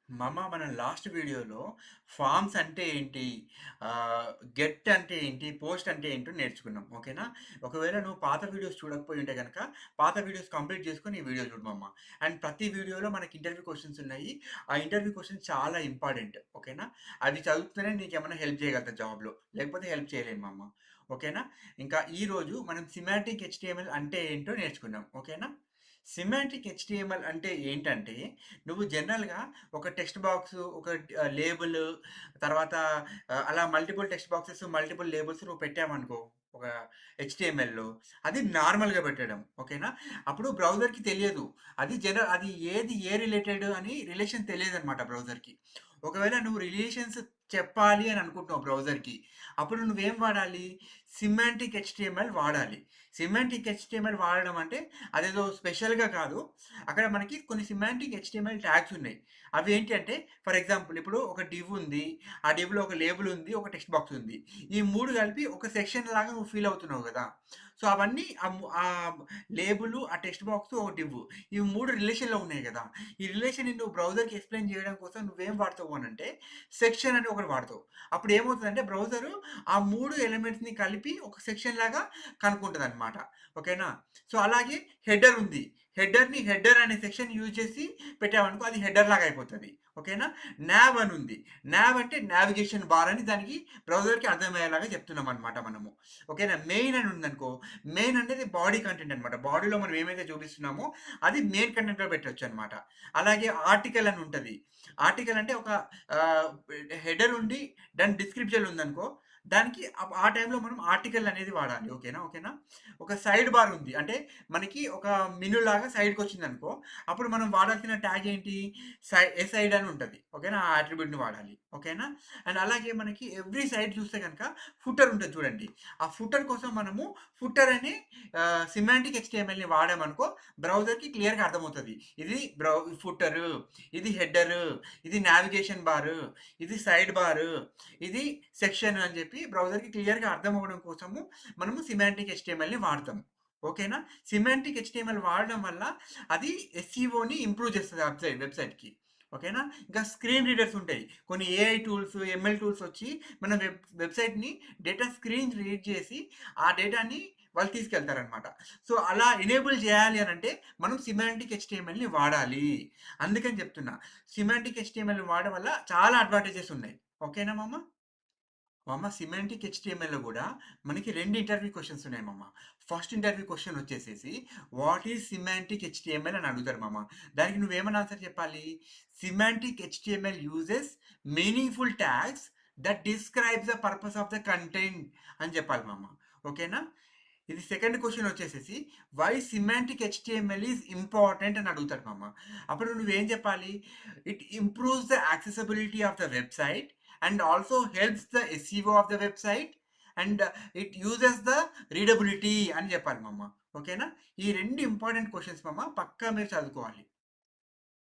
మన లాస్ట్ వీడియోలో ఫార్మ్స్ అంటే ఏంటి? గెట్ అంటే ఏంటి? పోస్ట్ అంటే ఏంటో నేర్చుకున్నాం. ఓకేనా? ఒకవేళ నువ్వు పాత వీడియోస్ చూడకపోయి ఉంటే గనక, పాత వీడియోస్ కంప్లీట్ చేసుకొని ఈ వీడియో చూడు మమ్మ. అండ్ ప్రతి వీడియోలో మనకి ఇంటర్వ్యూ క్వెషన్స్ ఉన్నాయి. ఆ ఇంటర్వ్యూ క్వెషన్స్ చాలా ఇంపార్టెంట్. ఓకేనా? అవి చదువుతూనే నీకేమైనా హెల్ప్ చేయగలుగుతా జాబ్‌లో. లేకపోతే హెల్ప్ చేయలేను మమ్మ. ఓకేనా? ఇంకా ఈరోజు మనం సిమాంటిక్ హెచ్‌టీఎంఎల్ అంటే ఏంటో నేర్చుకుందాం. ఓకేనా? సిమాంటిక్ హెచ్‌టీఎంఎల్ అంటే ఏంటంటే, నువ్వు జనరల్‌గా ఒక టెక్స్ట్ బాక్స్, ఒక లేబుల్ తర్వాత అలా multiple text boxes, multiple labels నువ్వు పెట్టావనుకో ఒక హెచ్‌టీఎంఎల్‌లో అది నార్మల్‌గా పెట్టడం. ఓకేనా? అప్పుడు బ్రౌజర్‌కి తెలియదు. అది ఏది ఏ రిలేటెడ్ అని రిలేషన్ తెలియదనమాట బ్రౌజర్‌కి. ఒకవేళ నువ్వు రిలేషన్స్ చెప్పాలి అని అనుకుంటున్నావు బ్రౌజర్‌కి. అప్పుడు నువ్వేం వాడాలి? సిమాంటిక్ హెచ్‌టీఎంఎల్ వాడాలి. సిమాంటిక్ హెచ్‌టీఎంఎల్ వాడడం అంటే అదేదో స్పెషల్‌గా కాదు. అక్కడ మనకి కొన్ని సిమాంటిక్ హెచ్‌టీఎంఎల్ ట్యాగ్స్ ఉన్నాయి. అవి ఏంటి అంటే ఫర్ ఎగ్జాంపుల్ ఇప్పుడు ఒక డివ్ ఉంది. ఆ డివ్‌లో ఒక లేబుల్ ఉంది. ఒక టెక్స్ట్ బాక్స్ ఉంది. ఈ 3 కలిపి ఒక సెక్షన్ లాగా నువ్వు ఫీల్ అవుతున్నావు గదా! సో, అవన్నీ లేబులు, ఆ టెక్స్ట్ బాక్స్, ఒక డివ్ ఇవి 3 రిలేషన్‌లో ఉన్నాయి గదా! ఈ రిలేషన్‌ని నువ్వు బ్రౌజర్‌కి ఎక్స్‌ప్లెయిన్ చేయడం కోసం నువ్వేం వాడతావు అనంటే సెక్షన్ అని ఒకటి వాడతావు. అప్పుడు ఏమవుతదంటే బ్రౌజరు ఆ 3 ఎలిమెంట్స్‌ని కలిపి ఒక సెక్షన్ లాగా కనుక్కుంటదనమాట. ఓకేనా? సో, అలాగే హెడర్ ఉంది. హెడర్ అనే సెక్షన్ యూజ్ చేసి పెట్టామనుకో అది హెడర్ లాగా అయిపోతది. ఓకేనా? నావ్ అని ఉంది. నావ్ అంటే నావిగేషన్ బార్ అని దానికి బ్రౌజర్‌కి అర్థమయ్యేలాగా చెప్తున్నామనమాట మనము. ఓకేనా? మెయిన్ అని ఉందనుకో, మెయిన్ అనేది బాడీ కంటెంట్ అనమాట. బాడీలో మనం ఏమైతే చూపిస్తున్నామో అది మెయిన్ కంటెంట్‌లో పెట్టొచ్చనమాట. అలాగే ఆర్టికల్ అని ఉంటది. ఆర్టికల్ అంటే ఒక ఆహ్, హెడర్ ఉండి దాని డిస్క్రిప్షన్ ఉందనుకో, దానికి ఆ టైంలో మనం ఆర్టికల్ అనేది వాడాలి. ఓకేనా? ఒక సైడ్ బార్ ఉంది. అంటే మనకి ఒక మెనూ లాగా సైడ్‌కొచ్చిందనుకో, అప్పుడు మనం వాడాల్సిన ట్యాగ్ ఏంటి? ఎసైడ్ అని ఉంటది. ఓకేనా? ఆ అట్రిబ్యూట్‌ని వాడాలి. ఓకేనా? అండ్ అలాగే మనకి ఎవ్రి సైడ్ చూస్తే గనక ఫుటర్ ఉంటది చూడండి. ఆ ఫుటర్ కోసం మనము ఫుటర్ అనే సిమాంటిక్ హెచ్‌టీఎంఎల్‌ని వాడామనుకో బ్రౌజర్‌కి క్లియర్‌గా అర్థమవుతది. ఇది ఫుటరు, ఇది హెడరు, ఇది నావిగేషన్ బారు, ఇది సైడ్ బారు, ఇది సెక్షన్ అని చెప్పి బ్రౌజర్‌కి క్లియర్‌గా అర్థం అవ్వడం కోసము మనము సిమాంటిక్ హెచ్‌టీఎంఎల్‌ని వాడతాం. ఓకేనా? సిమాంటిక్ హెచ్‌టీఎంఎల్ వాడడం వల్ల అది ఎస్‌ఈఓని ఇంప్రూవ్ చేస్తది వెబ్‌సైట్‌కి. ఓకేనా? ఇంకా స్క్రీన్ రీడర్స్ ఉంటాయి. కొన్ని ఏఐ టూల్స్, ఎంఎల్ టూల్స్ వచ్చి మన వెబ్‌సైట్‌ని డేటా స్క్రీన్ రీడ్ చేసి ఆ డేటాని వాళ్ళు తీసుకెళ్తారనమాట. సో, అలా ఎనేబుల్ చేయాలి అనంటే మనం సిమాంటిక్ హెచ్‌టీఎంఎల్‌ని వాడాలి. అందుకని చెప్తున్నా. సిమాంటిక్ హెచ్‌టీఎంఎల్ వాడడం వల్ల చాలా అడ్వాంటేజెస్ ఉన్నాయి. ఓకేనా మామ? సిమాంటిక్ హెచ్‌టీఎంఎల్‌లో గూడా మనకి 2 ఇంటర్వ్యూ క్వెషన్స్ ఉన్నాయి మామ. ఫస్ట్ ఇంటర్వ్యూ క్వెషన్ వచ్చేసేసి వాట్ ఈస్ సిమాంటిక్ హెచ్‌టీఎంఎల్ అని అడుగుతారు మామ. దానికి నువ్వేమని ఆన్సర్ చెప్పాలి? Semantic HTML uses meaningful tags that describes the purpose of the content అని చెప్పాలి మామ. ఓకేనా? ఇది సెకండ్ క్వెషన్ వచ్చేసేసి why semantic HTML is important అని అడుగుతారు మామ. అప్పుడు నువ్వేం చెప్పాలి? It improves the accessibility of the website and also helps the SEO of the website and it uses the readability అని చెప్పాలి మమ్మ. ఓకేనా? ఈ 2 ఇంపార్టెంట్ క్వెషన్స్ మమ్మ పక్కా మీరు చదువుకోవాలి.